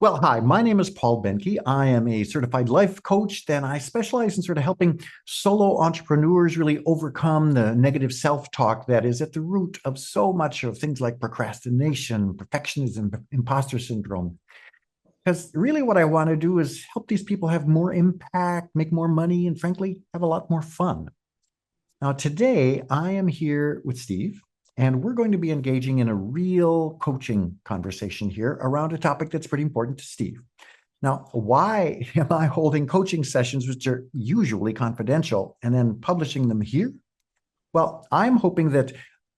Well, hi, my name is Paul Boehnke. I am a certified life coach. Then I specialize in sort of helping solo entrepreneurs really overcome the negative self-talk that is at the root of so much of things like procrastination, perfectionism, imposter syndrome. Because really what I want to do is help these people have more impact, make more money, and frankly, have a lot more fun. Now, today I am here with Steve, and we're going to be engaging in a real coaching conversation here around a topic that's pretty important to Steve. Now, why am I holding coaching sessions, which are usually confidential, and then publishing them here? Well, I'm hoping that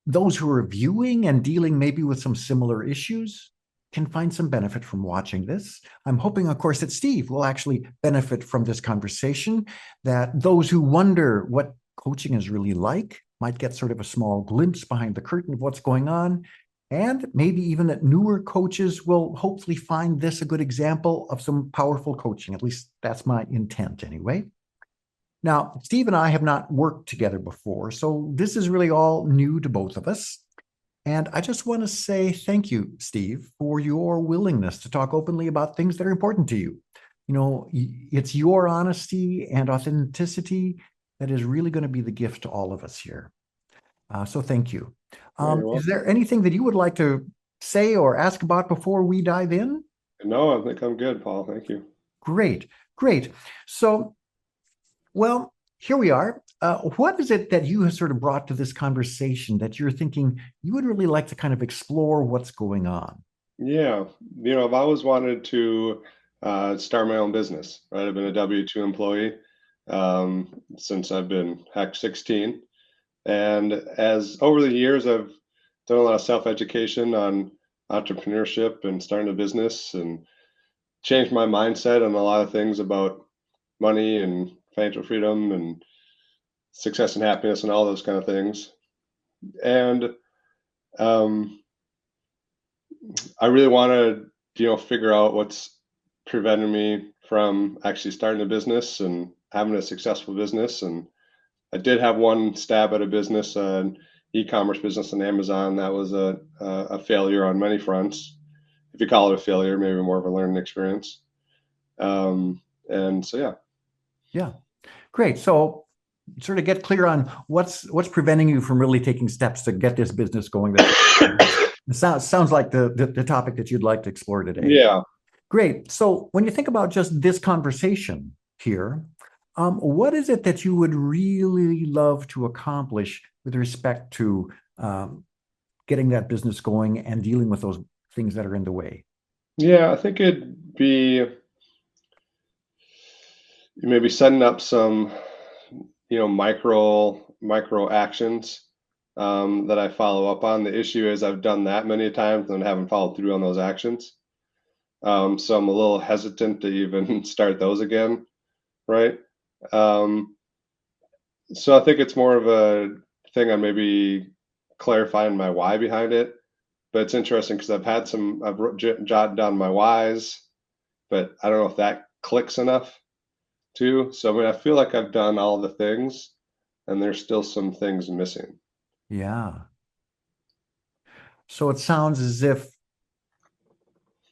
those who are viewing and dealing maybe with some similar issues can find some benefit from watching this. I'm hoping, of course, that Steve will actually benefit from this conversation, that those who wonder what coaching is really like might get sort of a small glimpse behind the curtain of what's going on. And maybe even that newer coaches will hopefully find this a good example of some powerful coaching. At least that's my intent anyway. Now, Steve and I have not worked together before, so this is really all new to both of us. And I just want to say thank you, Steve, for your willingness to talk openly about things that are important to you. It's your honesty and authenticity that is really going to be the gift to all of us here. So thank you. Very Is well. there anything that you would like to say or ask about before we dive in? No, I think I'm good, Paul. Thank you. Great, great. So, well, here we are. What is it that you have sort of brought to this conversation that you're thinking you would really like to kind of explore what's going on? Yeah, I've always wanted to start my own business, right? I've been a W-2 employee since I've been heck 16. And as over the years, I've done a lot of self-education on entrepreneurship and starting a business and changed my mindset on a lot of things about money and financial freedom and success and happiness and all those kind of things. And um, I really want to, figure out what's preventing me from actually starting a business and having a successful business. And I did have one stab at a business, an e-commerce business on Amazon. That was a failure on many fronts. If you call it a failure, maybe more of a learning experience. And so, yeah. Yeah, great. So, sort of get clear on what's preventing you from really taking steps to get this business going. That it sounds like the topic that you'd like to explore today. Yeah. Great. So, when you think about just this conversation here, what is it that you would really love to accomplish with respect to getting that business going and dealing with those things that are in the way? Yeah, I think it'd be maybe setting up some, micro actions that I follow up on. The issue is I've done that many times and haven't followed through on those actions. So I'm a little hesitant to even start those again, right? Um, so I think it's more of a thing on maybe clarifying my why behind it. But it's interesting because I've jotted down my whys, but I don't know if that clicks enough too. So I mean, I feel like I've done all the things, and there's still some things missing. Yeah. So it sounds as if,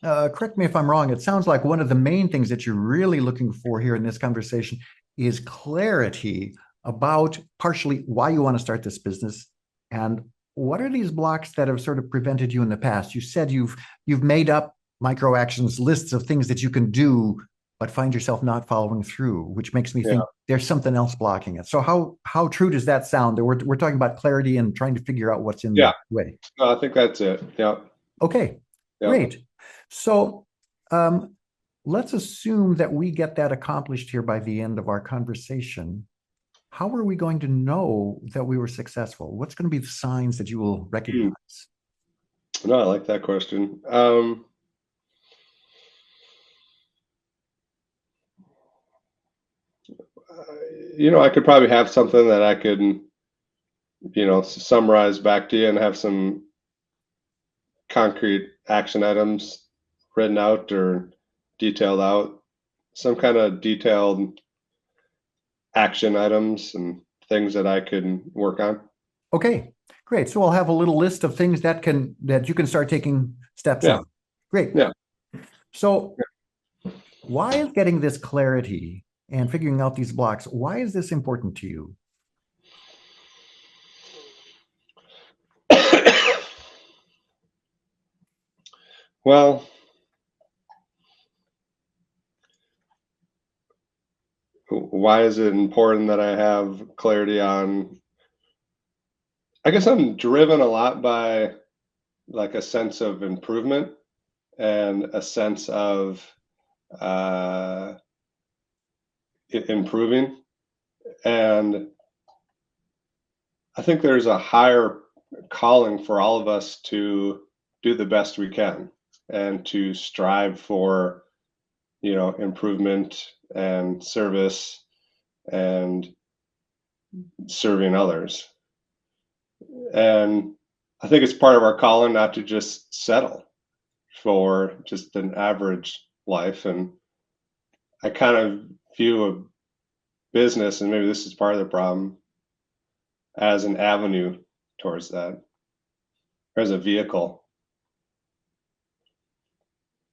correct me if I'm wrong, it sounds like one of the main things that you're really looking for here in this conversation is clarity about partially why you want to start this business and what are these blocks that have sort of prevented you in the past. You said you've made up micro actions, lists of things that you can do, but find yourself not following through, which makes me Yeah, think there's something else blocking it. So how true does that sound? That we're talking about clarity and trying to figure out what's in the yeah. way. No, I think that's it. Yeah, Okay, yeah. great. So um, let's assume that we get that accomplished here by the end of our conversation. How are we going to know that we were successful? What's going to be the signs that you will Hmm. recognize? No, I like that question. I could probably have something that I could, summarize back to you and have some concrete action items written out or detailed out, some kind of detailed action items and things that I can work on. Okay, great. So I'll have a little list of things that you can start taking steps Yeah, on. Great. yeah. So why is getting this clarity and figuring out these blocks, why is this important to you? Well, why is it important that I have clarity on? I guess I'm driven a lot by like a sense of improvement and a sense of uh, improving. And I think there's a higher calling for all of us to do the best we can and to strive for, improvement and service and serving others. And I think it's part of our calling not to just settle for just an average life. And I kind of view a business, and maybe this is part of the problem, as an avenue towards that, or as a vehicle.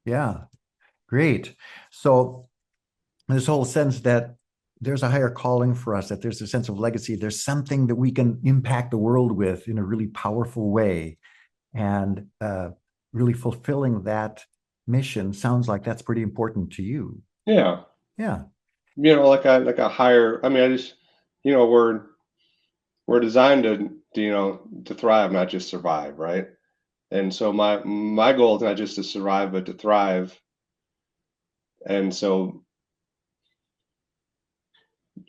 Yeah, great. So this whole sense that there's a higher calling for us, that there's a sense of legacy, there's something that we can impact the world with in a really powerful way. And really fulfilling that mission sounds like that's pretty important to you. Yeah. Yeah. Like a higher, I mean, I just, we're designed to thrive, not just survive, right? And so my goal is not just to survive, but to thrive. And so,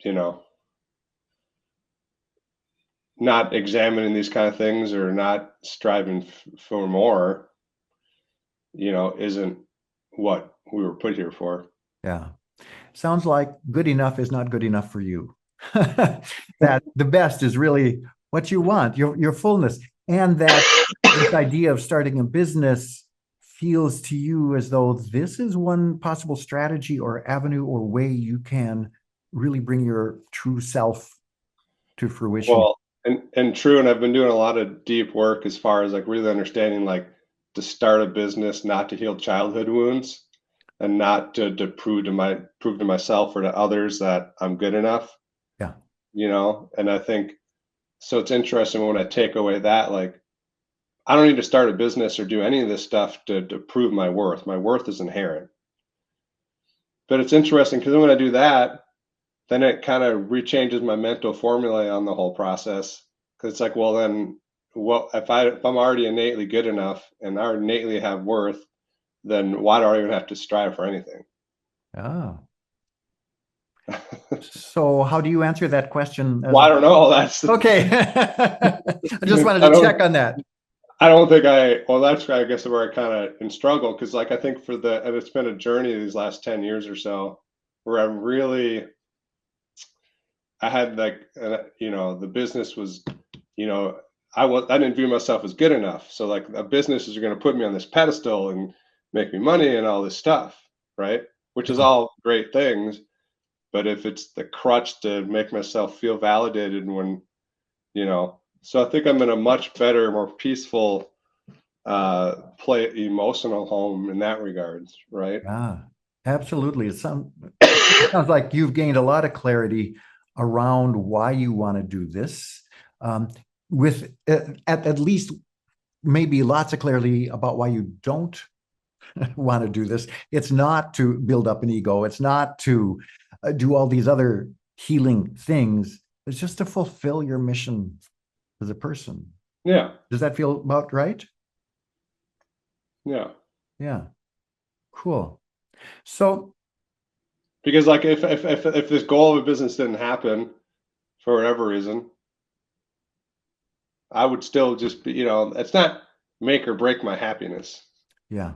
you know, not examining these kind of things or not striving for more, isn't what we were put here for. Yeah. Sounds like good enough is not good enough for you. That the best is really what you want, your fullness. And that this idea of starting a business feels to you as though this is one possible strategy or avenue or way you can really bring your true self to fruition. Well, and true, and I've been doing a lot of deep work as far as like really understanding like to start a business, not to heal childhood wounds and not to prove to myself or to others that I'm good enough, Yeah. and I think so it's interesting when I take away that, like, I don't need to start a business or do any of this stuff to prove my worth. My worth is inherent. But it's interesting because when I do that, then it kind of rechanges my mental formula on the whole process. Because it's like, well, then, what if I'm already innately good enough and I already innately have worth, then why do I even have to strive for anything? Oh. So how do you answer that question as Well, I don't know. okay. I just wanted I to check don't on that. I don't think well, that's I guess where I kind of in struggle because like I think and it's been a journey these last 10 years or so where I had like, the business was, you know, I didn't view myself as good enough. So like a business is going to put me on this pedestal and make me money and all this stuff, right? Which is Yeah. all great things. But if it's the crutch to make myself feel validated so I think I'm in a much better, more peaceful play emotional home in that regards, right? Yeah, absolutely. It sounds like you've gained a lot of clarity around why you want to do this, with at least maybe lots of clarity about why you don't want to do this. It's not to build up an ego. It's not to do all these other healing things. It's just to fulfill your mission as a person. Yeah, Does that feel about right? yeah. Yeah, cool. So, Because like if this goal of a business didn't happen for whatever reason, I would still just be, it's not make or break my happiness, yeah,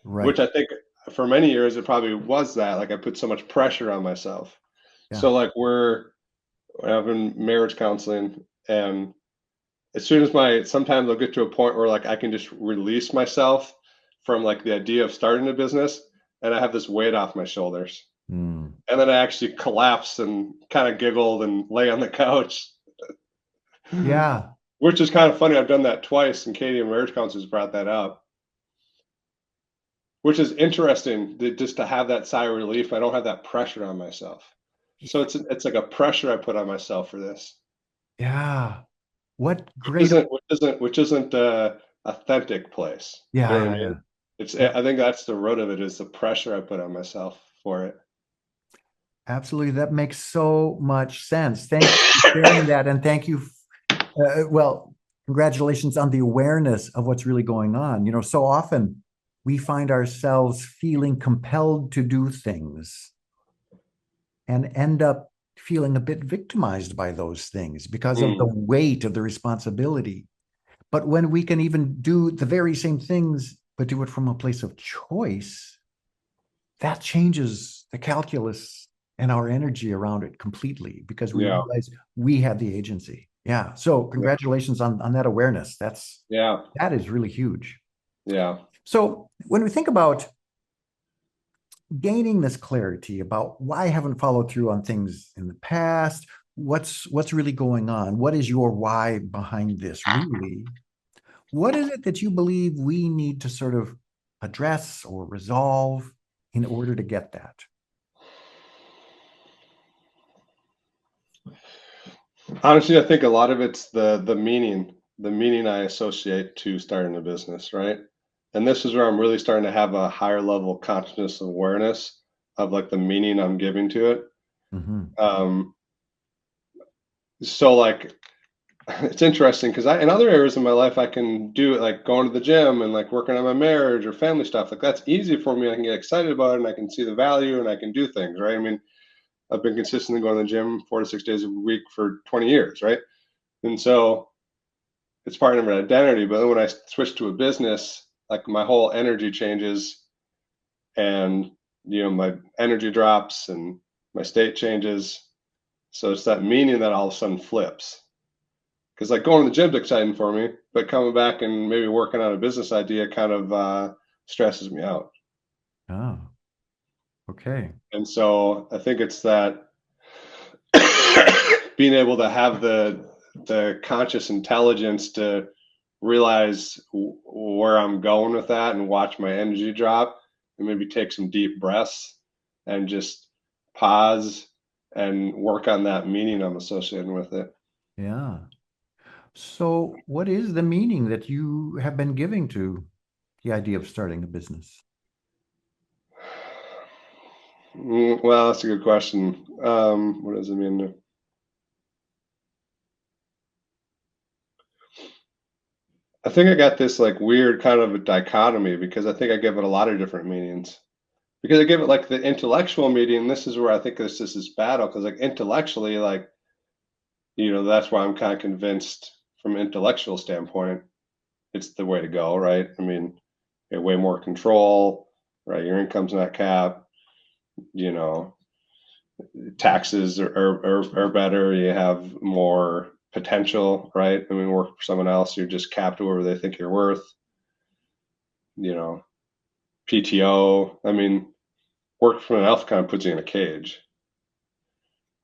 right. which I think for many years it probably was that. Like I put so much pressure on myself. Yeah. So like I've been marriage counseling, and as soon as sometimes I'll get to a point where like I can just release myself from like the idea of starting a business, and I have this weight off my shoulders. Mm. And then I actually collapse and kind of giggled and lay on the couch, Yeah. which is kind of funny. I've done that twice, and Katie and marriage counselors brought that up. which is interesting just to have that sigh of relief. I don't have that pressure on myself. So it's like a pressure I put on myself for this. Yeah. What Which great. isn't authentic place. You Yeah, know what yeah, I mean? yeah. It's Yeah, I think that's the root of it is the pressure I put on myself for it. absolutely. That makes so much sense. Thank you for sharing that. And thank you. Well, congratulations on the awareness of what's really going on. So often we find ourselves feeling compelled to do things and end up feeling a bit victimized by those things because of the Mm, weight of the responsibility. But when we can even do the very same things, but do it from a place of choice, that changes the calculus and our energy around it completely because we yeah, realize we have the agency. Yeah. So yeah, congratulations on that awareness. yeah, That is really huge. yeah. So when we think about gaining this clarity about why I haven't followed through on things in the past, what's really going on? What is your why behind this really? What is it that you believe we need to sort of address or resolve in order to get that? Honestly, I think a lot of it's the meaning I associate to starting a business, right? And this is where I'm really starting to have a higher level consciousness awareness of like the meaning I'm giving to it. Hmm. Um, so like it's interesting because I in other areas of my life I can do it like going to the gym and like working on my marriage or family stuff. Like that's easy for me. I can get excited about it and I can see the value and I can do things, right? I mean, I've been consistently going to the gym 4 to 6 days a week for 20 years, right? And so it's part of an identity. But then when I switch to a business, like my whole energy changes and my energy drops and my state changes. So it's that meaning that all of a sudden flips. Because like going to the gym's exciting for me, but coming back and maybe working on a business idea kind of stresses me out. Oh, okay. And so I think it's that being able to have the conscious intelligence to realize where I'm going with that and watch my energy drop and maybe take some deep breaths and just pause and work on that meaning I'm associated with it. Yeah. So, what is the meaning that you have been giving to the idea of starting a business? Well, that's a good question. What does it mean? I think I got this like weird kind of a dichotomy because I think I give it a lot of different meanings. Because I give it like the intellectual meaning. This is where I think this battle because like intellectually, like that's why I'm kind of convinced from an intellectual standpoint, it's the way to go, right? I mean, you have way more control, right? Your income's not capped, you know, taxes are better. You have more potential, right? I mean, work for someone else, you're just capped wherever they think you're worth, you know, PTO. I mean, work for an elf kind of puts you in a cage,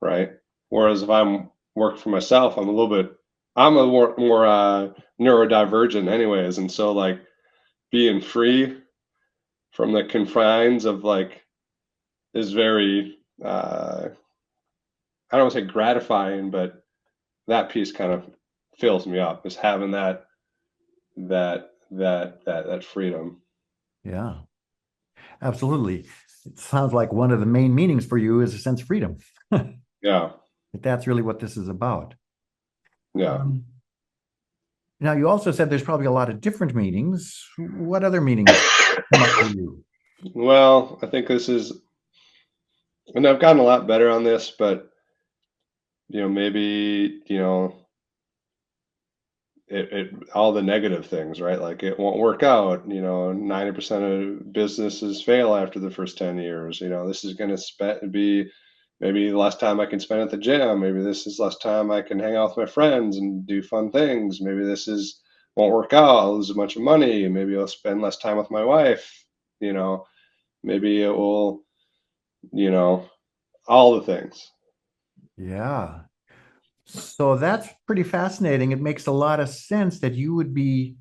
right? Whereas if I'm working for myself, I'm a more neurodivergent, anyways, and so like being free from the confines of like is very I don't want to say gratifying, but that piece kind of fills me up is having that freedom. Yeah, absolutely. It sounds like one of the main meanings for you is a sense of freedom. Yeah, That's really what this is about. yeah. Um, Now, you also said there's probably a lot of different meanings. What other meanings come up for you? Well, I think this is, and I've gotten a lot better on this, but maybe it all the negative things, right? Like it won't work out. 90% of businesses fail after the first 10 years. This is going to be maybe the last time I can spend at the gym. Maybe this is less time I can hang out with my friends and do fun things. Maybe this is won't work out. I'll lose a bunch of money. Maybe I'll spend less time with my wife. You know, maybe it will, you know, all the things. Yeah. So that's pretty fascinating. It makes a lot of sense that you would be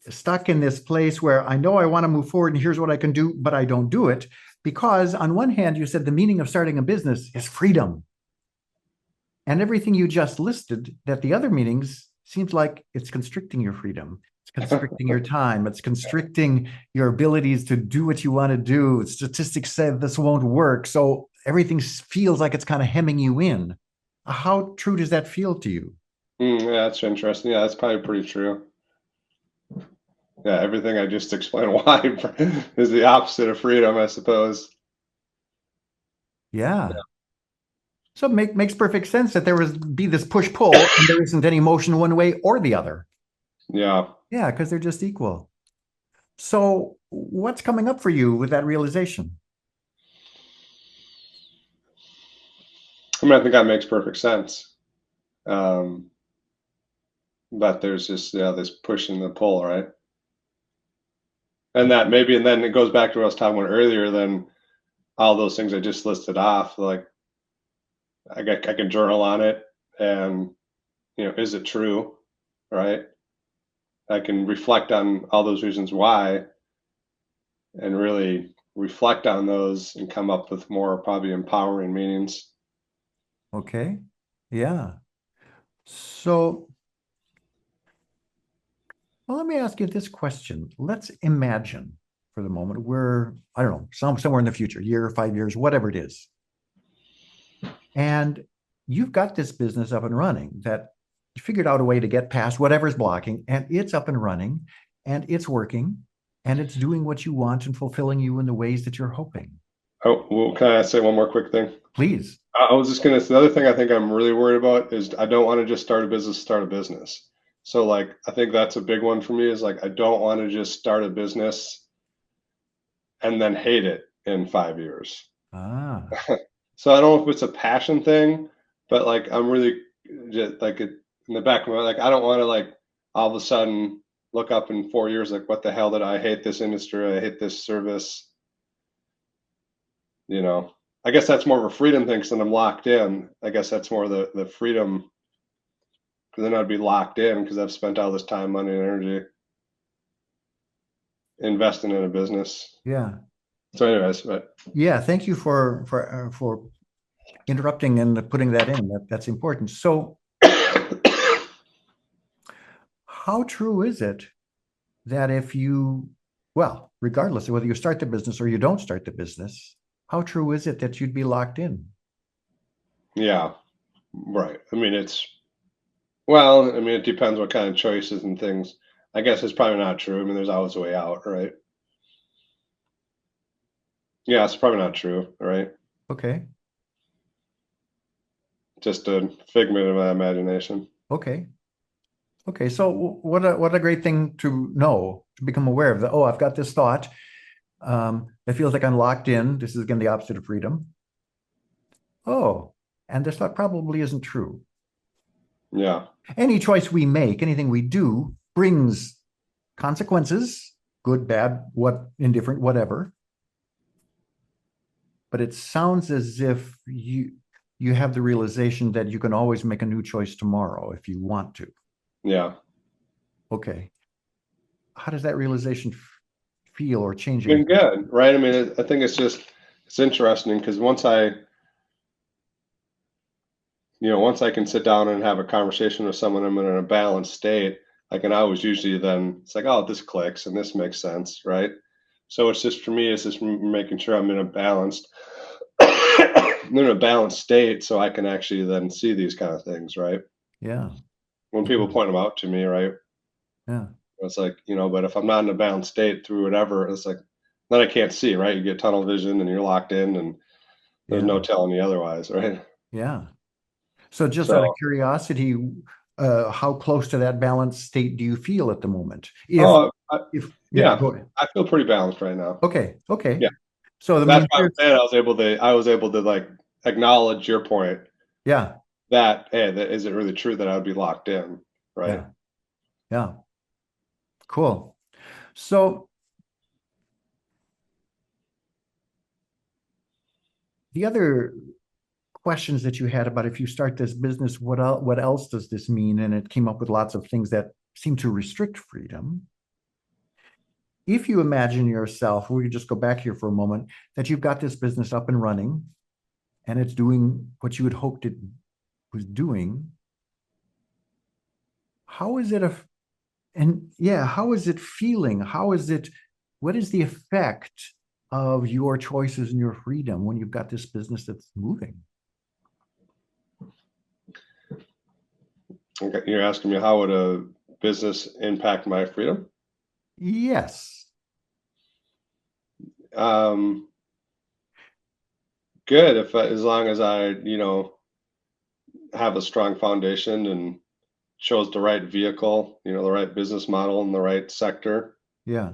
stuck in this place where I know I want to move forward and here's what I can do, but I don't do it. Because on one hand, you said the meaning of starting a business is freedom. And everything you just listed, that the other meanings seems like it's constricting your freedom. It's constricting your time. It's constricting your abilities to do what you want to do. Statistics say this won't work. So everything feels like it's kind of hemming you in. How true does that feel to you? Yeah, that's interesting. Yeah, that's probably pretty true. Yeah, everything I just explained why is the opposite of freedom, I suppose. Yeah. So it makes perfect sense that there would be this push-pull and there isn't any motion one way or the other. Yeah. Yeah, because they're just equal. So what's coming up for you with that realization? I mean, I think that makes perfect sense. Um, but there's just, yeah, this push and the pull, right? And that maybe, and then it goes back to what I was talking about earlier, then all those things I just listed off, like I can journal on it and, is it true? Right? I can reflect on all those reasons why and really reflect on those and come up with more probably empowering meanings. Okay. Yeah. So, well, let me ask you this question. Let's imagine for the moment we're, I don't know, somewhere in the future, year, 5 years, whatever it is. And you've got this business up and running that you figured out a way to get past whatever's blocking, and it's up and running, and it's working, and it's doing what you want and fulfilling you in the ways that you're hoping. Oh, well, can I say one more quick thing? Please. I was just gonna, the other thing I think I'm really worried about is I don't want to just start a business. So like, I think that's a big one for me is like, I don't want to just start a business and then hate it in 5 years. Ah, So I don't know if it's a passion thing, but like, I'm really just like in the back of my, like, I don't want to like all of a sudden look up in 4 years, like, what the hell did I hate this industry? I hate this service, you know. I guess that's more of a freedom thing because then I'm locked in. I guess that's more the freedom because then I'd be locked in because I've spent all this time, money, and energy investing in a business. yeah. So, anyways, but Yeah, thank you for interrupting and putting that in. That's important. So, how true is it that if you, well, regardless of whether you start the business or you don't start the business, how true is it that you'd be locked in? yeah, right. I mean, well, I mean, it depends what kind of choices and things. I guess it's probably not true. I mean, there's always a way out, right? Yeah, it's probably not true, right? Okay. Just a figment of my imagination. Okay. Okay. So what a great thing to know, to become aware of that. Oh, I've got this thought. It feels like I'm locked in. This is again the opposite of freedom. Oh, and this thought probably isn't true. Yeah, Any choice we make, anything we do, brings consequences, good, bad, what, indifferent, whatever. But it sounds as if you have the realization that you can always make a new choice tomorrow if you want to. yeah. Okay. How does that realization feel or change Been anything? good, right? I mean, I think it's interesting because once I can sit down and have a conversation with someone, I'm in a balanced state. I can always usually then it's like, oh, this clicks and this makes sense, right? So it's just for me, it's just making sure I'm in a balanced, I'm in a balanced state, so I can actually then see these kind of things, right? Yeah. When people point them out to me, right? Yeah. It's like, but if I'm not in a balanced state through whatever, it's like then I can't see, right? You get tunnel vision and you're locked in, and there's Yeah. no telling you otherwise, right? Yeah. So just out of So, curiosity, how close to that balanced state do you feel at the moment? oh, Yeah, yeah, go ahead. I feel pretty balanced right now. Okay. Okay. Yeah, So the that's main why I'm saying I was able to like acknowledge your point yeah. that hey, that is it really true that I would be locked in, right? Yeah. Yeah. Cool. So the other questions that you had about if you start this business, what else does this mean? And it came up with lots of things that seem to restrict freedom. if you imagine yourself, we could just go back here for a moment, that you've got this business up and running and it's doing what you had hoped it was doing, how is it how is it feeling? What is the effect of your choices and your freedom when you've got this business that's moving? Okay, you're asking me how would a business impact my freedom? Yes. Um, Good if as long as I, have a strong foundation and chose the right vehicle, the right business model in the right sector, Yeah.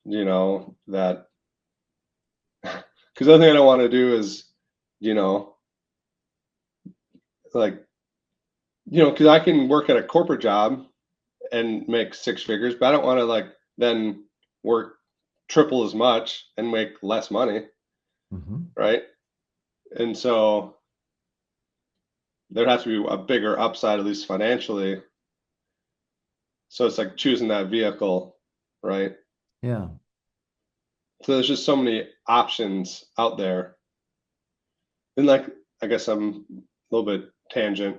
that because the other thing I don't want to do is, you know, like, because I can work at a corporate job and make six figures, but I don't want to like then work triple as much and make less money, Mm-hmm. right? And so there has to be a bigger upside, at least financially. So it's like choosing that vehicle, right? Yeah. So there's just so many options out there. And like, I guess I'm a little bit tangent,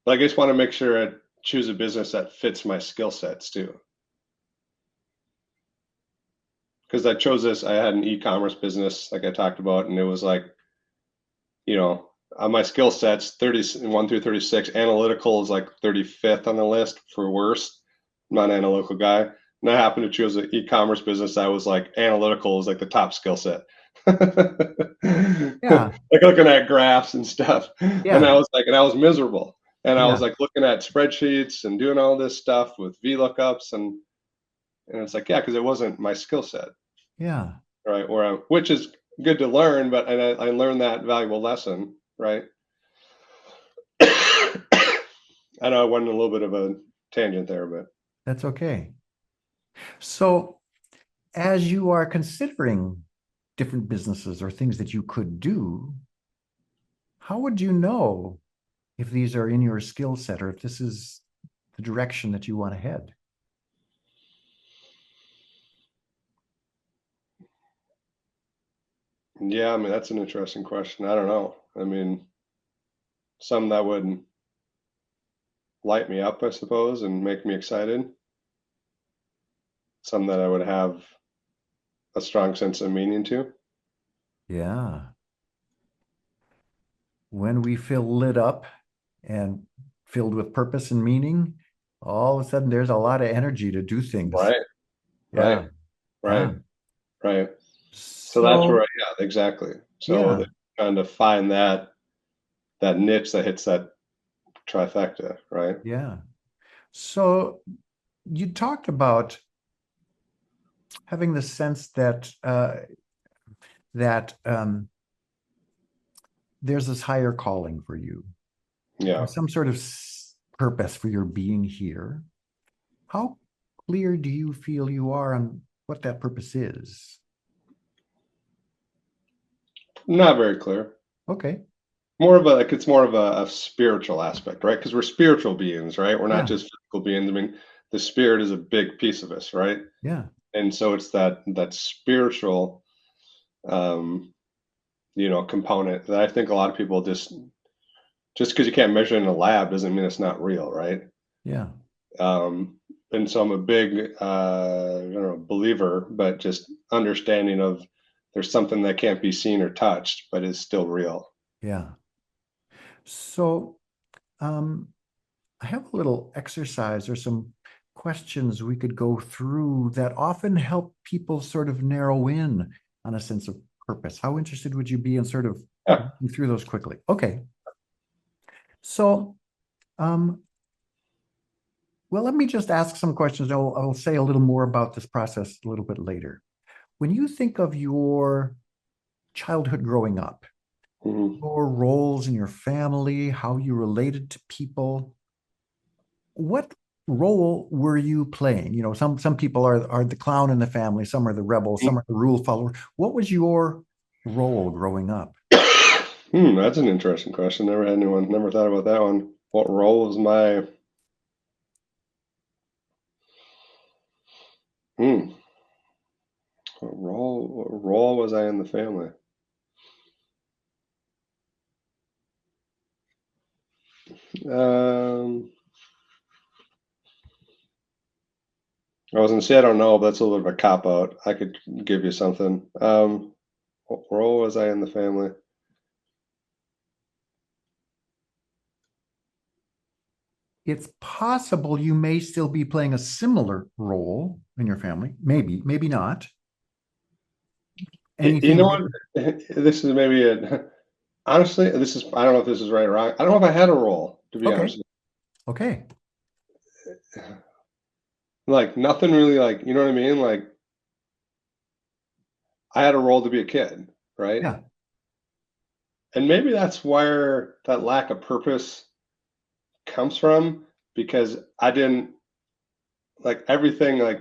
but I just want to make sure I choose a business that fits my skill sets too. Because I chose this, I had an e-commerce business, like I talked about, and it was like, my skill sets 31 through 36. Analytical is like 35th on the list for worst. I'm not an analytical guy. And I happened to choose an e-commerce business. I was like, analytical is like the top skill set. Yeah. Like looking at graphs and stuff. And Yeah. I was miserable. And I was Yeah. like looking at spreadsheets and doing all this stuff with VLOOKUPs. And it's like, yeah, because it wasn't my skill set, Yeah. right? Which is good to learn, but I learned that valuable lesson, right? I know I went on a little bit of a tangent there, but That's okay. So, as you are considering different businesses or things that you could do, how would you know if these are in your skill set or if this is the direction that you want to head? yeah, I mean that's an interesting question. I don't know. I mean, some that would light me up, I suppose, and make me excited. Some that I would have a strong sense of meaning to. Yeah. When we feel lit up and filled with purpose and meaning, all of a sudden there's a lot of energy to do things. Right, right, Yeah. right, Yeah. right. So that's where, So, yeah, exactly. So yeah. trying to find that niche that hits that trifecta, right? Yeah. So you talked about having the sense that there's this higher calling for you. Yeah. There's some sort of purpose for your being here. How clear do you feel you are on what that purpose is? Not very clear. Okay. More of a like it's more of a spiritual aspect, right? Because we're spiritual beings, right? We're not Yeah. just physical beings. I mean, the spirit is a big piece of us, right? Yeah. And so it's that spiritual um, component that I think a lot of people just because you can't measure it in a lab doesn't mean it's not real, right? Yeah. Um, and so I'm a big I don't know, believer, but just understanding of there's something that can't be seen or touched, but is still real. Yeah. So, um, I have a little exercise or some questions we could go through that often help people sort of narrow in on a sense of purpose. How interested would you be in sort of Yeah. working through those quickly? Okay. So, um, well, let me just ask some questions. I'll say a little more about this process a little bit later. When you think of your childhood growing up, Mhm. your roles in your family, how you related to people, what role were you playing? Some people are the clown in the family, some are the rebel, some are the rule follower. What was your role growing up? That's an interesting question. Never thought about that one. What role was my Hmm. What role was I in the family? Um, I was gonna say I don't know, but that's a little bit of a cop out. I could give you something. What role was I in the family? It's possible you may still be playing a similar role in your family. Maybe, maybe not. You Anything know in what? This is maybe a honestly, this is I don't know if this is right or wrong. I don't know if I had a role, to be okay. honest. Okay. Like nothing really like, you know what I mean? Like I had a role to be a kid, right? Yeah. And maybe that's where that lack of purpose comes from because I didn't like everything like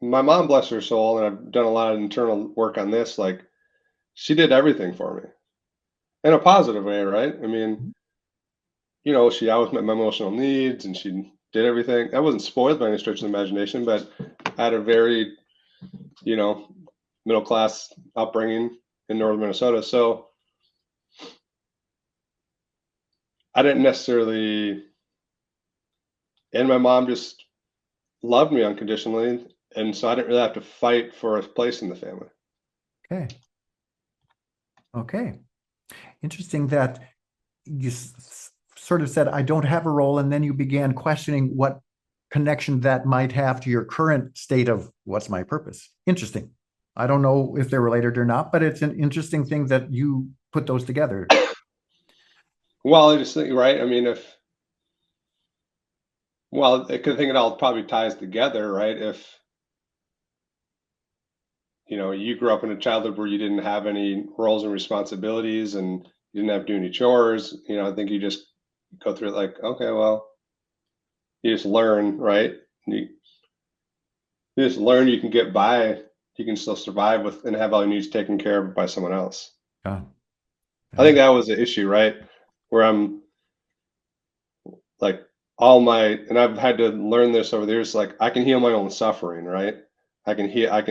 my mom, bless her soul, and I've done a lot of internal work on this, like she did everything for me in a positive way, right? I mean, she always met my emotional needs and she did everything. I wasn't spoiled by any stretch of the imagination, but I had a very, you know, middle class upbringing in northern Minnesota. So I didn't necessarily, and my mom just loved me unconditionally. And so I didn't really have to fight for a place in the family. Okay. Okay. Interesting that you sort of said, I don't have a role. And then you began questioning what connection that might have to your current state of what's my purpose. Interesting. I don't know if they're related or not, but it's an interesting thing that you put those together. Well, I just think, right? I mean, I could think it all probably ties together, right? If, you grew up in a childhood where you didn't have any roles and responsibilities and you didn't have to do any chores, I think you just go through it like, okay, well, you just learn, right? You just learn you can get by, you can still survive with and have all your needs taken care of by someone else. Yeah. I Yeah. think that was the issue, right? Where I'm like and I've had to learn this over the years, like I can heal my own suffering, right? I can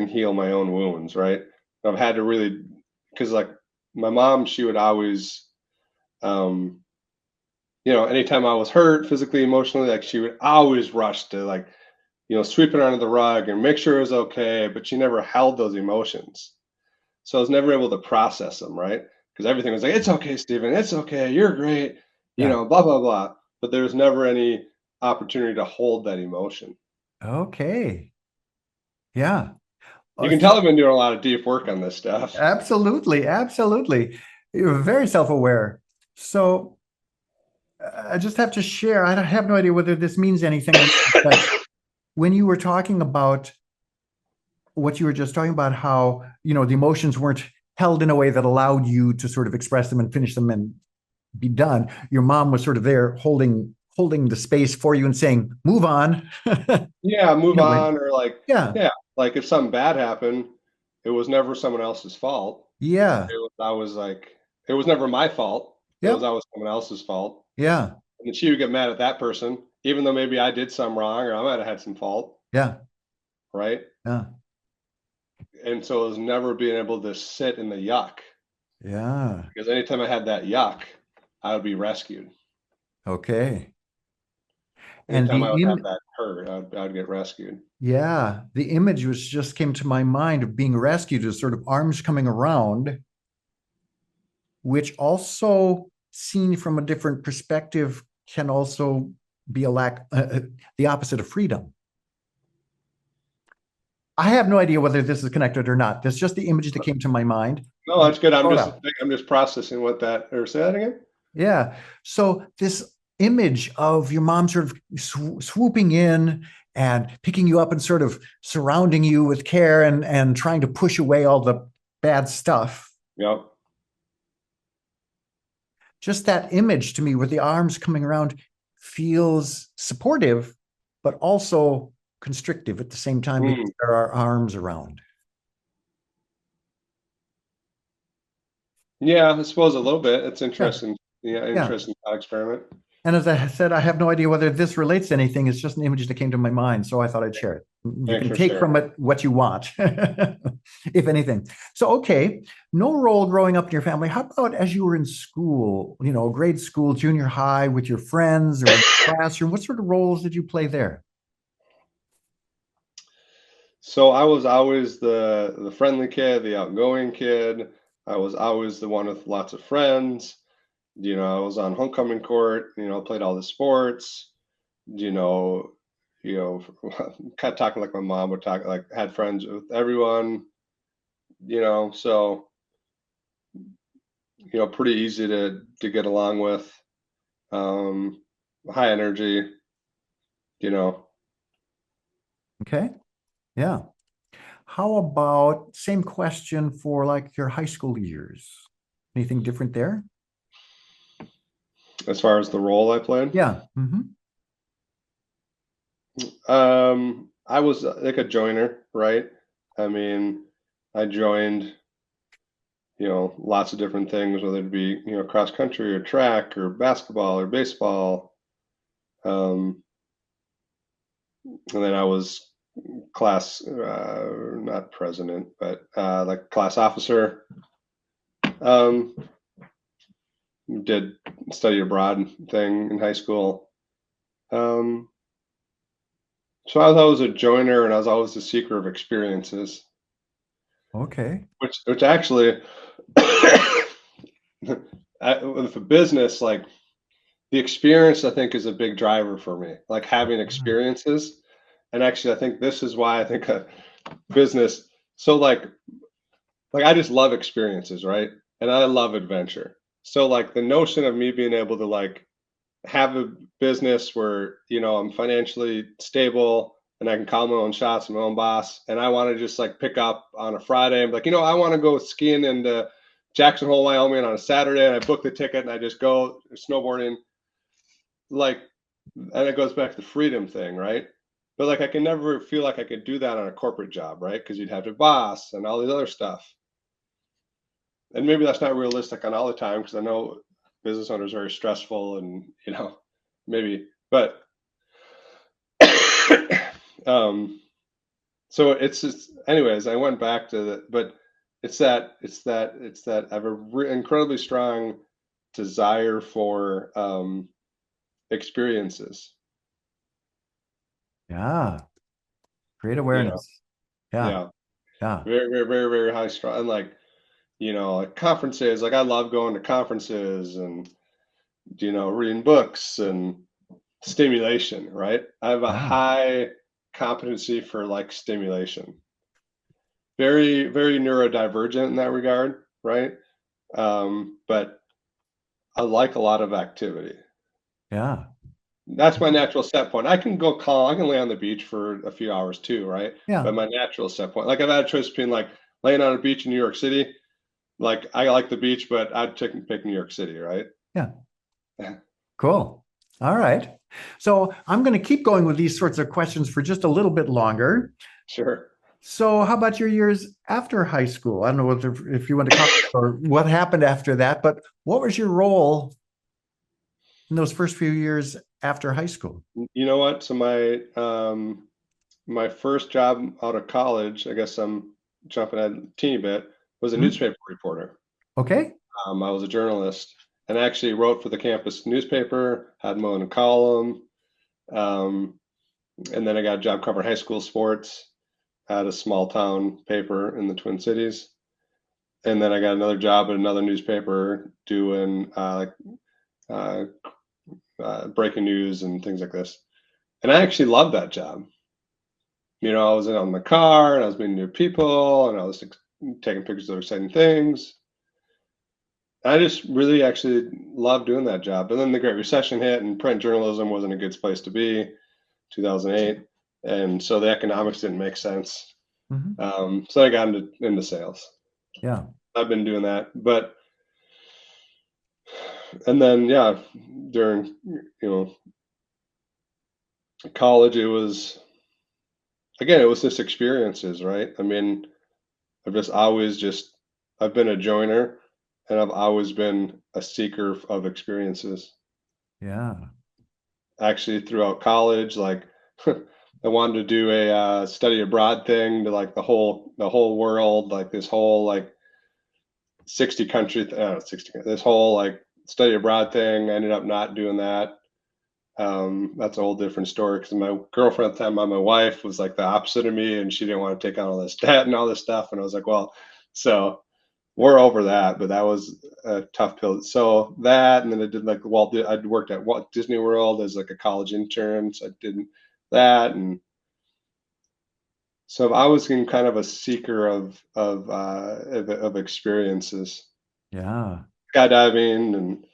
heal my own wounds, right? I've had to really because like my mom, she would always um anytime I was hurt physically, emotionally, like she would always rush to like, sweep it under the rug and make sure it was okay, but she never held those emotions. So I was never able to process them, right? Because everything was like, it's okay, Stephen, it's okay, you're great, Yeah. blah, blah, blah. But there was never any opportunity to hold that emotion. Okay. Yeah. You can tell I've been doing a lot of deep work on this stuff. Absolutely. Absolutely. You're very self-aware. So I just have to share. I have no idea whether this means anything, but when you were talking about what you were just talking about, how, the emotions weren't held in a way that allowed you to sort of express them and finish them and be done. Your mom was sort of there holding the space for you and saying, move on. Yeah, move In a way. on, or like, Yeah. yeah, like if something bad happened, it was never someone else's fault. Yeah. I was like, it was never my fault. It was Yep. always someone else's fault. Yeah. And then she would get mad at that person, even though maybe I did some wrong or I might have had some fault, Yeah. right? Yeah. And so it was never being able to sit in the yuck Yeah. because anytime I had that yuck, I would be rescued. Okay. And Anytime I would have that hurt, I would get rescued. yeah, the image was just came to my mind of being rescued as sort of arms coming around, which also seen from a different perspective can also be the opposite of freedom. I have no idea whether this is connected or not. That's just the image that came to my mind. No, that's good. Throw it out. I'm just processing what that or say that again. Yeah. So this image of your mom sort of swooping in and picking you up and sort of surrounding you with care and trying to push away all the bad stuff. Yep. Just that image to me with the arms coming around feels supportive, but also constrictive at the same time because there are arms around. Yeah, I suppose a little bit. It's Yeah. interesting. Yeah, Yeah. interesting thought experiment. And as I said, I have no idea whether this relates to anything. It's just an image that came to my mind, so I thought I'd share it. You Thanks can for take sharing. from it what you want, if anything. So, okay, no role growing up in your family. How about as you were in school, grade school, junior high, with your friends or in the classroom? What sort of roles did you play there? So I was always the friendly kid, the outgoing kid. I was always the one with lots of friends. I was on homecoming court, played all the sports, you know, you know, kind of talking like my mom would talk, like had friends with everyone, so pretty easy to get along with. Um, high energy, you know. Okay, yeah. How about same question for like your high school years? Anything different there? As far as the role I played. Yeah. I was like a joiner, right? I mean, I joined, lots of different things, whether it be, cross country or track or basketball or baseball. Um, and then I was class, not president, but like class officer. Um, did study abroad thing in high school. Um, so I was always a joiner and I was always a seeker of experiences, Okay. which actually with a business, like the experience, I think is a big driver for me, like having Yeah. experiences. And actually, I think this is why I think a business. So like I just love experiences, right? And I love adventure. So like the notion of me being able to like have a business where I'm financially stable and I can call my own shots, my own boss, and I want to just like pick up on a Friday and be like, I want to go skiing into Jackson Hole, Wyoming on a Saturday, and I book the ticket and I just go snowboarding, like, and it goes back to the freedom thing, right? But like I can never feel like I could do that on a corporate job, right? Because you'd have to boss and all these other stuff. And maybe that's not realistic on all the time because I know business owners are very stressful and maybe, but um so it's just, anyways, I went back to the, but it's that I have a incredibly strong desire for experiences, Yeah. Great you know. awareness. Yeah. Yeah, Yeah. very very very very high strong, and like like conferences, like I love going to conferences and reading books and stimulation, right? I have a Yeah. high competency for like stimulation. Very, very neurodivergent in that regard, right? But I like a lot of activity. Yeah. That's my natural set point. I can go calm, I can lay on the beach for a few hours too, right? Yeah. But my natural set point, like I've had a choice between like laying on a beach in New York City, like I like the beach, but I'd pick New York City, right? Yeah. Cool. All right. So I'm going to keep going with these sorts of questions for just a little bit longer. Sure. So how about your years after high school? I don't know if you want to comment or what happened after that, but what was your role in those first few years after high school? You know what? So my first job out of college, I guess I'm jumping ahead a teeny bit, was a Hmm? newspaper reporter. Okay. I was a journalist and actually wrote for the campus newspaper, had my own column. Um, and then I got a job covering high school sports at a small town paper in the Twin Cities. And then I got another job at another newspaper doing uh, breaking news and things like this. And I actually loved that job. I was in on the car and I was meeting new people and I was taking pictures of exciting things. I just really actually loved doing that job. And then the Great Recession hit and print journalism wasn't a good place to be, 2008. And so the economics didn't make sense. Hmm. So I got into sales. Yeah. I've been doing that. And then, yeah, during, college, it was just experiences, right? I mean, I've been a joiner and I've always been a seeker of experiences. Yeah. Actually, throughout college, like I wanted to do a study abroad thing to like the whole world, like this whole like 60 country, 60, this whole like study abroad thing. I ended up not doing that. That's a whole different story because my girlfriend at the time, my wife, was like the opposite of me, and she didn't want to take on all this debt and all this stuff. And I was like, well, so we're over that, but that was a tough pill. So that, and then I did like I worked at Walt Disney World as like a college intern, so I did that, and so I was in kind of a seeker of experiences, Yeah. skydiving, and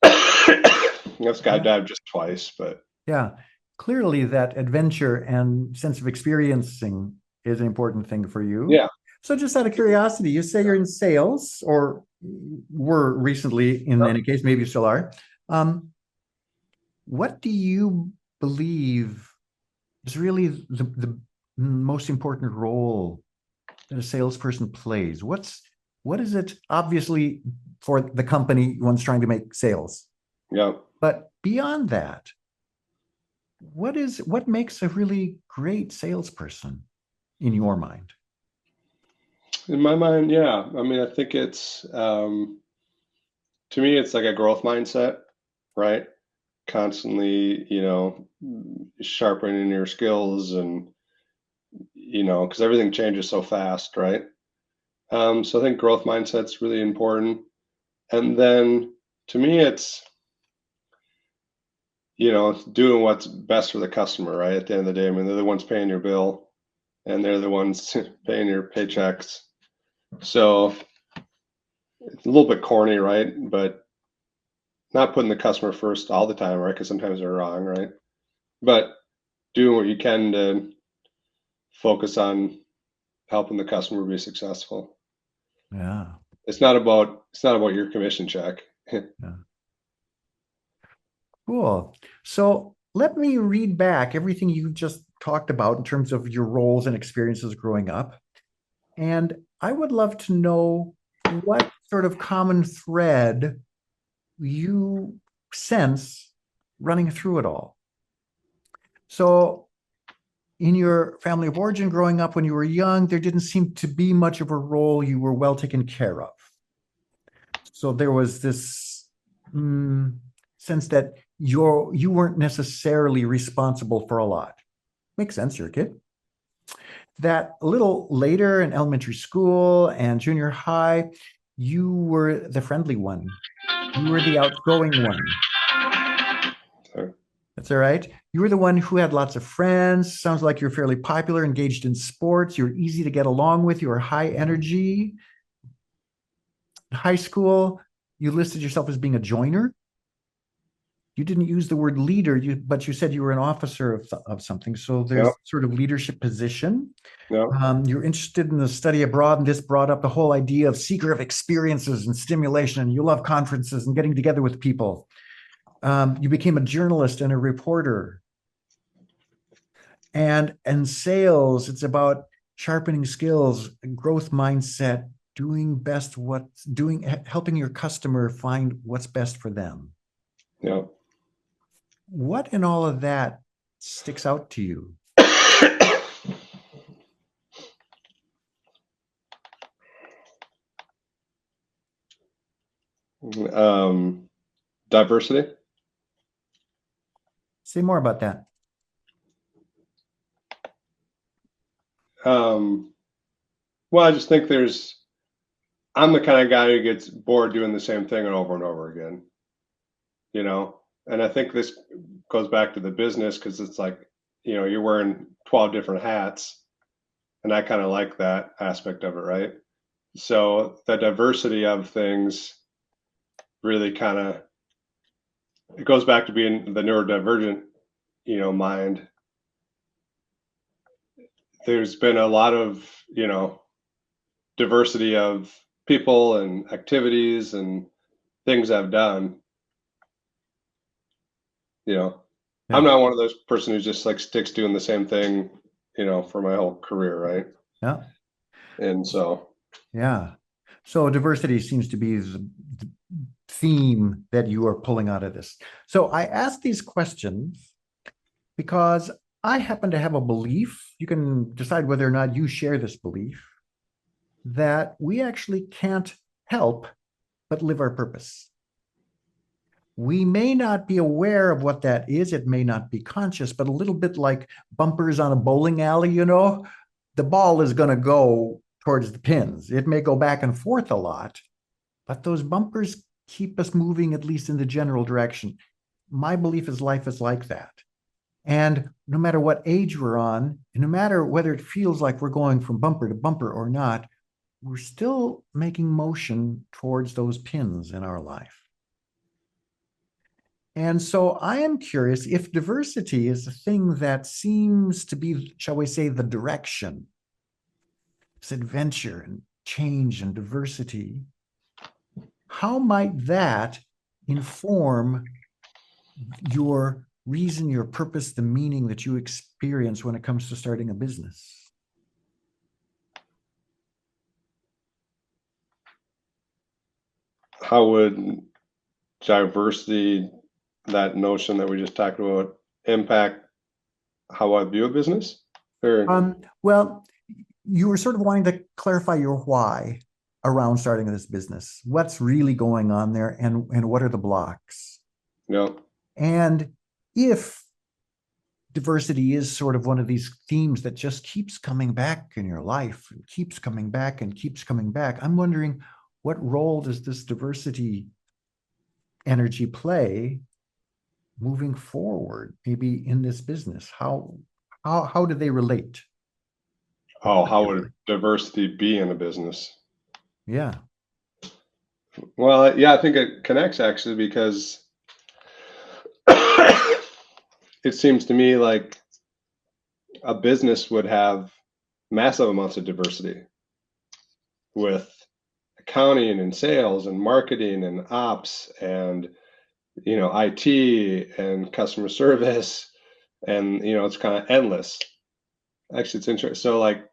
I've Yeah. skydived just twice, but Yeah. Clearly, that adventure and sense of experiencing is an important thing for you. yeah, So, just out of curiosity, you say you're in sales or were recently, in any case, maybe you still are. Um, what do you believe is really the most important role that a salesperson plays? What is it, obviously, for the company one's trying to make sales? yeah. But beyond that, what makes a really great salesperson in your mind? In my mind, yeah. I mean, I think it's to me, it's like a growth mindset, right? Constantly, sharpening your skills, and because everything changes so fast, right? So I think growth mindset's really important. And then to me, it's doing what's best for the customer, right? At the end of the day, I mean, they're the ones paying your bill, and they're the ones paying your paychecks. So it's a little bit corny, right? But not putting the customer first all the time, right? Because sometimes they're wrong, right? But doing what you can to focus on helping the customer be successful. Yeah. It's not about your commission check. Yeah. Cool. So let me read back everything you just talked about in terms of your roles and experiences growing up. And I would love to know what sort of common thread you sense running through it all. So, in your family of origin growing up when you were young, there didn't seem to be much of a role. You were well taken care of. So there was this sense that you weren't necessarily responsible for a lot. Makes sense, you're a kid. That a little later in elementary school and junior high, you were the friendly one. You were the outgoing one. So, That's all right. You were the one who had lots of friends. Sounds like you're fairly popular, engaged in sports. You're easy to get along with. You were high energy. In high school, you listed yourself as being a joiner. You didn't use the word leader, but you said you were an officer of something. So there's yep, sort of leadership position. yep, You're interested in the study abroad, and this brought up the whole idea of seeker of experiences and stimulation. You love conferences and getting together with people. You became a journalist and a reporter. And sales, it's about sharpening skills, growth mindset, helping your customer find what's best for them. yep. What in all of that sticks out to you? Diversity. Say more about that. Well, I just think I'm the kind of guy who gets bored doing the same thing over and over again, and I think this goes back to the business because it's like, you're wearing 12 different hats, and I kind of like that aspect of it, right? So the diversity of things really kind of, it goes back to being the neurodivergent, mind. There's been a lot of, diversity of people and activities and things I've done. I'm Yeah. not one of those person who just like sticks doing the same thing, for my whole career, right? Yeah. And so, Yeah. So diversity seems to be the theme that you are pulling out of this. So I ask these questions because I happen to have a belief, you can decide whether or not you share this belief, that we actually can't help but live our purpose. We may not be aware of what that is. It may not be conscious, but a little bit like bumpers on a bowling alley, the ball is going to go towards the pins. It may go back and forth a lot, but those bumpers keep us moving, at least in the general direction. My belief is life is like that. And no matter what age we're on, and no matter whether it feels like we're going from bumper to bumper or not, we're still making motion towards those pins in our life. And so I am curious if diversity is a thing that seems to be, shall we say, the direction, it's adventure and change and diversity. How might that inform your reason, your purpose, the meaning that you experience when it comes to starting a business? How would diversity, that notion that we just talked about, impact how I view a business? Well, you were sort of wanting to clarify your why around starting this business. What's really going on there, and what are the blocks? Yeah. And if diversity is sort of one of these themes that just keeps coming back in your life, and keeps coming back and keeps coming back, I'm wondering, what role does this diversity energy play moving forward, maybe in this business? How do they relate? Oh, how would diversity be in a business? Yeah. Well, yeah, I think it connects actually, because it seems to me like a business would have massive amounts of diversity with accounting and sales and marketing and ops and IT and customer service, and it's kind of endless. Actually, it's interesting. So like,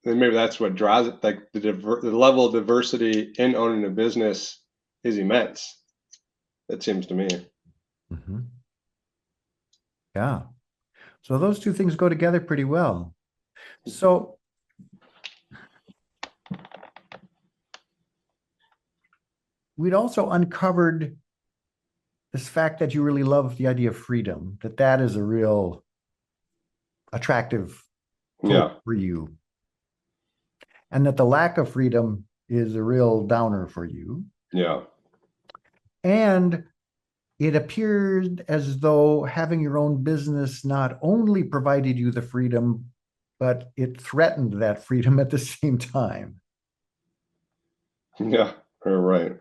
and maybe that's what draws it. Like the level of diversity in owning a business is immense. It seems to me. Mm-hmm. Yeah. So those two things go together pretty well. So we'd also uncovered this fact that you really love the idea of freedom, that is a real attractive Yeah. for you, and that the lack of freedom is a real downer for you. Yeah. And it appeared as though having your own business not only provided you the freedom, but it threatened that freedom at the same time. Yeah. You're right.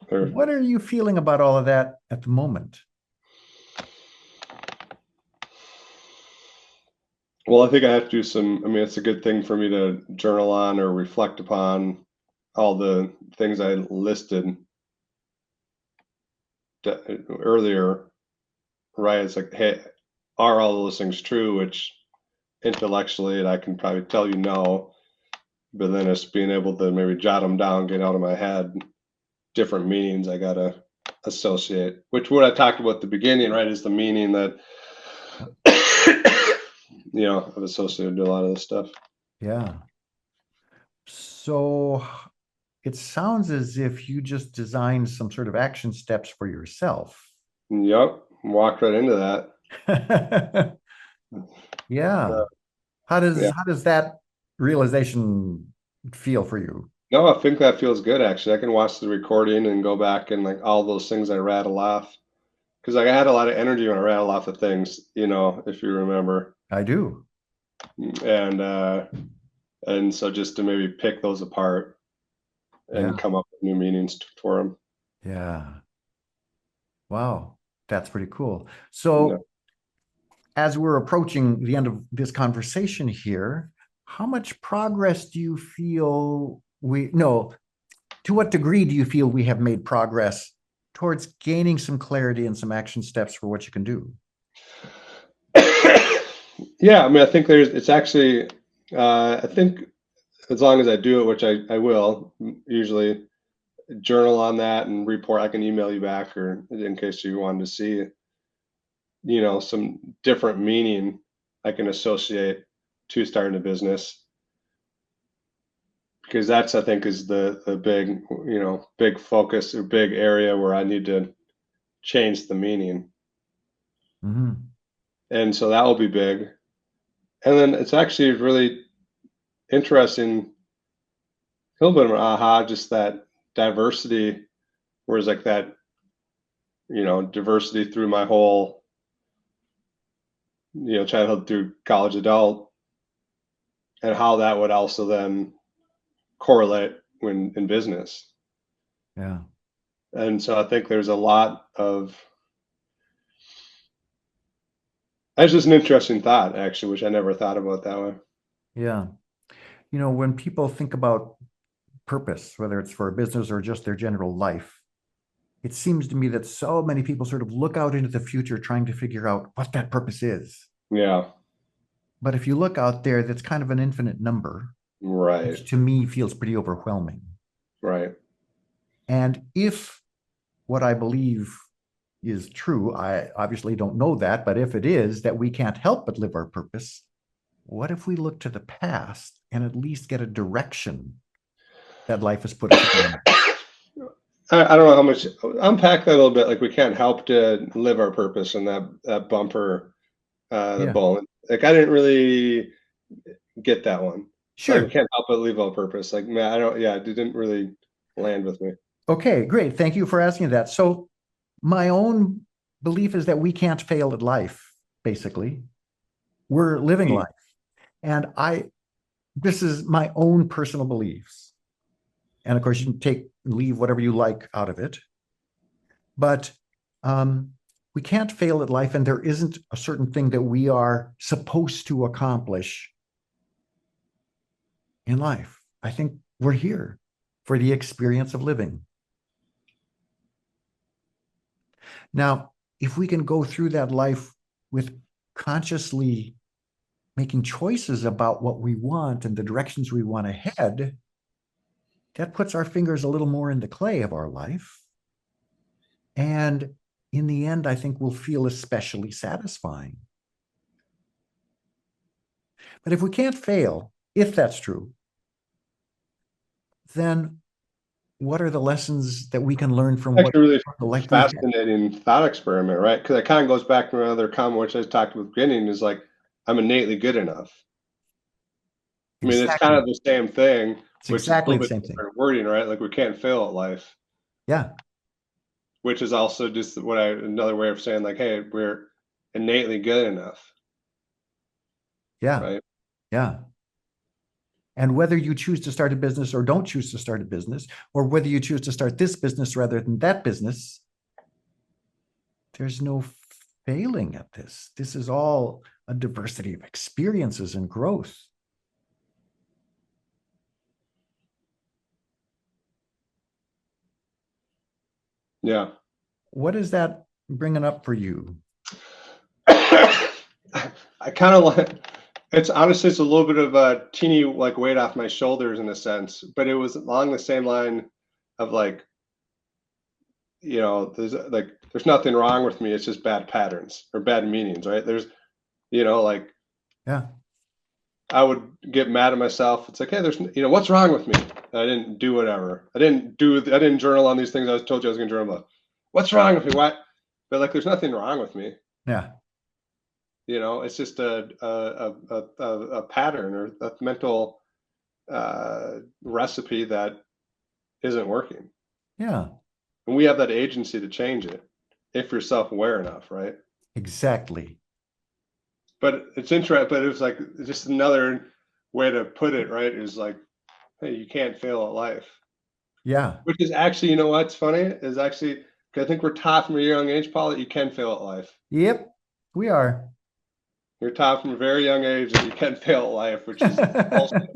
What are you feeling about all of that at the moment? Well, I think I have to do some. I mean, it's a good thing for me to journal on or reflect upon all the things I listed earlier, right? It's like, hey, are all those things true? Which intellectually, I can probably tell you no, but then it's being able to maybe jot them down, get out of my head, different meanings I gotta associate. Which what I talked about at the beginning, right, is the meaning that I've associated to a lot of this stuff. Yeah. So it sounds as if you just designed some sort of action steps for yourself. Yep, walked right into that. Yeah. Yeah. How does that realization feel for you? No, I think that feels good actually. I can watch the recording and go back and like all those things I rattle off. Because like I had a lot of energy when I rattled off the things, if you remember. I do. And so just to maybe pick those apart and Yeah. come up with new meanings for them. Yeah. Wow. That's pretty cool. Yeah. So as we're approaching the end of this conversation here, how much progress do you feel to what degree do you feel we have made progress towards gaining some clarity and some action steps for what you can do? Yeah, I mean, I think it's actually, I think as long as I do it, which I will usually journal on that and report, I can email you back or in case you wanted to see. some different meaning I can associate to starting a business, because that's, I think, is the big, big focus or big area where I need to change the meaning. Mhm. And so that will be big. And then it's actually really interesting, a little bit of an aha, just that diversity, whereas like that, diversity through my whole, childhood through college adult, and how that would also then correlate when in business. Yeah. And so I think there's a lot of, that's just an interesting thought, actually, which I never thought about that way. Yeah. When people think about purpose, whether it's for a business or just their general life, it seems to me that so many people sort of look out into the future trying to figure out what that purpose is. Yeah, But if you look out there, that's kind of an infinite number, right, which to me feels pretty overwhelming. right. And if what I believe is true, I obviously don't know that, but if it is that we can't help but live our purpose, what if we look to the past and at least get a direction that life has put us on? I don't know how much, unpack that a little bit. Like, we can't help to live our purpose, and that bumper, the Yeah, ball. Like, I didn't really get that one. Like, we sure. can't help but live our purpose. Like, man, I don't. Yeah, it didn't really land with me. Okay, great. Thank you for asking that. So, my own belief is that we can't fail at life, basically. We're living Hmm. life. And this is my own personal beliefs. And of course, you can take and leave whatever you like out of it. But we can't fail at life, and there isn't a certain thing that we are supposed to accomplish in life. I think we're here for the experience of living. Now, if we can go through that life with consciously making choices about what we want and the directions we want to head, that puts our fingers a little more in the clay of our life. And in the end, I think we'll feel especially satisfying. But if we can't fail, if that's true, then what are the lessons that we can learn from what Actually, really the life we've had? fascinating thought experiment, right? Because it kind of goes back to another comment which I talked about at the beginning, is like, I'm innately good enough. I mean, it's kind Exactly. of the same thing, It's which is a exactly little the bit same thing. different wording, right? Like, we can't fail at life, Yeah. which is also just another way of saying, like, hey, we're innately good enough, Yeah. right? Yeah. And whether you choose to start a business or don't choose to start a business, or whether you choose to start this business rather than that business, there's no failing at this. This is all a diversity of experiences and growth. Yeah. What is that bringing up for you? I kind of like, it's honestly, it's a little bit of a teeny like weight off my shoulders in a sense, but it was along the same line of like, there's nothing wrong with me. It's just bad patterns or bad meanings, right? Like, Yeah. I would get mad at myself. It's like, hey, what's wrong with me? I didn't do whatever. I didn't journal on these things I was told you I was going to journal about. What's wrong with me? What? But like, there's nothing wrong with me. Yeah. It's just a pattern or a mental recipe that isn't working. Yeah. And we have that agency to change it if you're self-aware enough, right? Exactly. But it's interesting, but it was like just another way to put it, right? Is like, hey, you can't fail at life. Yeah. Which is actually, you know what's funny? Is actually, I think we're taught from a young age, Paul, that you can fail at life. Yep. We are. You're taught from a very young age that you can fail at life, which is bullshit,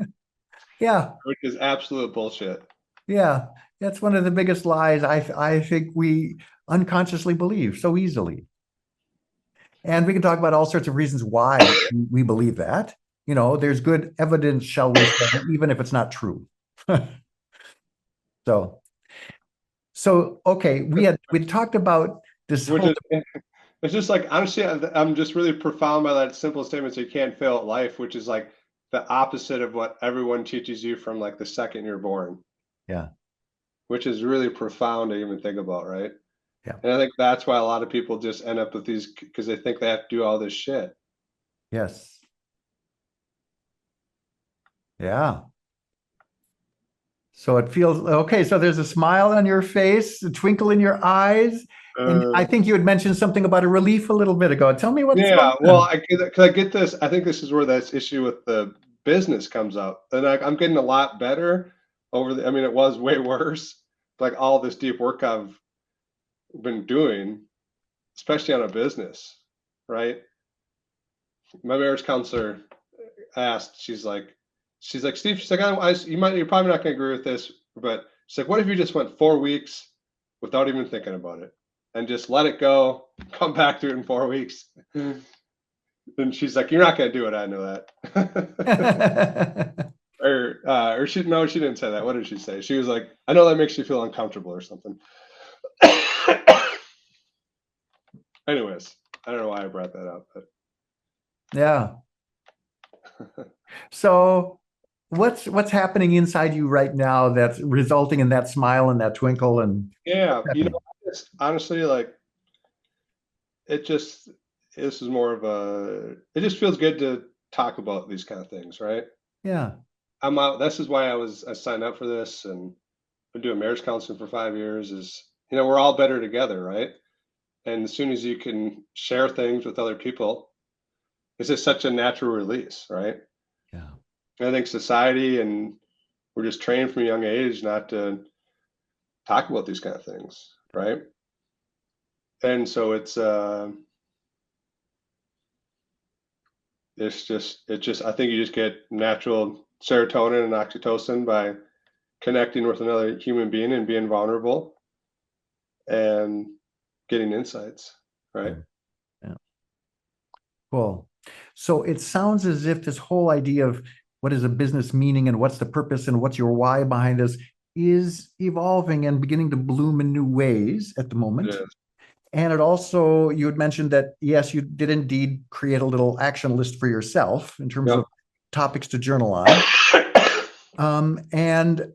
Yeah. which is absolute bullshit. Yeah. That's one of the biggest lies I think we unconsciously believe so easily. And we can talk about all sorts of reasons why we believe that. There's good evidence, shall we say, even if it's not true. So, okay, we talked about this Which whole, is It's just like, honestly, I'm just really profound by that simple statement. So you can't fail at life, which is like the opposite of what everyone teaches you from like the second you're born, Yeah. which is really profound to even think about, right? Yeah. And I think that's why a lot of people just end up with these because they think they have to do all this shit. Yes. Yeah. So it feels okay. So there's a smile on your face, a twinkle in your eyes. And Uh, I think you had mentioned something about a relief a little bit ago. Tell me what's going yeah, well, on. I get this. I think this is where this issue with the business comes up. And I'm getting a lot better over I mean, it was way worse. Like all this deep work I've been doing, especially on a business, right? My marriage counselor asked, she's like, Steve, she's like, you're probably not going to agree with this, but she's like, what if you just went 4 weeks without even thinking about it and just let it go, come back to it in 4 weeks? And she's like, you're not going to do it. I know that. Or she, no, she didn't say that. What did she say? She was like, I know that makes you feel uncomfortable or something. Anyways, I don't know why I brought that up, but Yeah. So what's happening inside you right now that's resulting in that smile and that twinkle and yeah, what's happening? it's honestly like it just this is more of a it just feels good to talk about these kind of things, right? Yeah. I'm out. This is why I signed up for this and been doing marriage counseling for 5 years. Is we're all better together, right? And as soon as you can share things with other people, it's just such a natural release, right? Yeah. And I think society and we're just trained from a young age not to talk about these kind of things, right? And so it's just I think you just get natural serotonin and oxytocin by connecting with another human being and being vulnerable and getting insights, right? Yeah. Yeah. Cool. So it sounds as if this whole idea of what is a business meaning and what's the purpose and what's your why behind this is evolving and beginning to bloom in new ways at the moment. Yes. And it also, you had mentioned that, yes, you did indeed create a little action list for yourself in terms Yep. of topics to journal on. And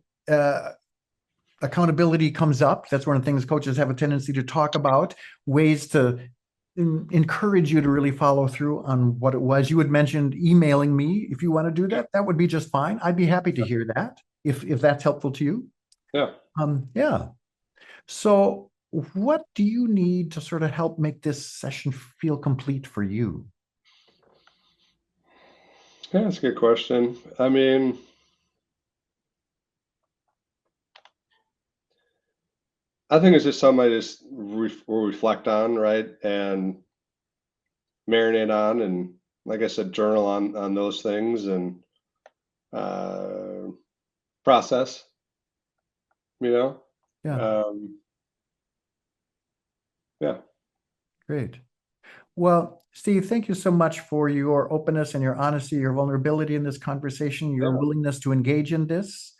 accountability comes up. That's one of the things coaches have a tendency to talk about, ways to encourage you to really follow through on what it was. You had mentioned emailing me. If you want to do that, that would be just fine. I'd be happy to hear that if that's helpful to you. Yeah. Yeah. So what do you need to sort of help make this session feel complete for you? Yeah, that's a good question. I mean, I think it's just something I just will reflect on, right? And marinate on and like I said, journal on those things and uh process, you know? Yeah, Um yeah. great. Well, Steve, thank you so much for your openness and your honesty, your vulnerability in this conversation, your Yeah. willingness to engage in this.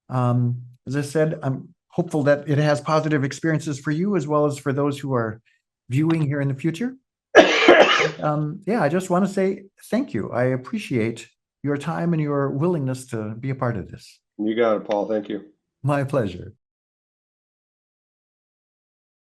As I said, I'm hopeful that it has positive experiences for you as well as for those who are viewing here in the future. Yeah, I just want to say thank you. I appreciate your time and your willingness to be a part of this. You got it, Paul. Thank you. My pleasure.